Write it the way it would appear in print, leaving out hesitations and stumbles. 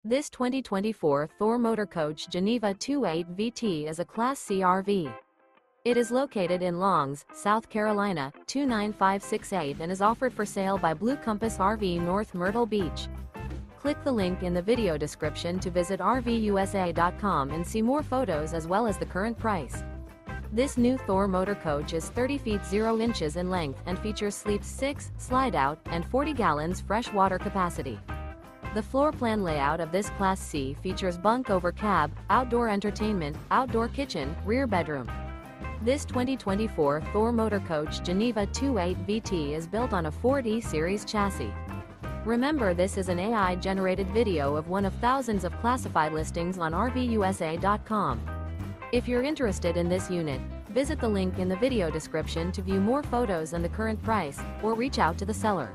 This 2024 Thor Motor Coach Geneva 28 VT is a Class C RV. It is located in Longs, South Carolina, 29568 and is offered for sale by Blue Compass RV North Myrtle Beach. Click the link in the video description to visit RVUSA.com and see more photos as well as the current price. This new Thor Motor Coach is 30 feet 0 inches in length and features sleeps 6, slide-out, and 40 gallons fresh water capacity. The floor plan layout of this Class C features bunk over cab, outdoor entertainment, outdoor kitchen, rear bedroom. This 2024 Thor Motor Coach Geneva 28 VT is built on a Ford E-Series chassis. Remember, this is an AI-generated video of one of thousands of classified listings on RVUSA.com. If you're interested in this unit, visit the link in the video description to view more photos and the current price, or reach out to the seller.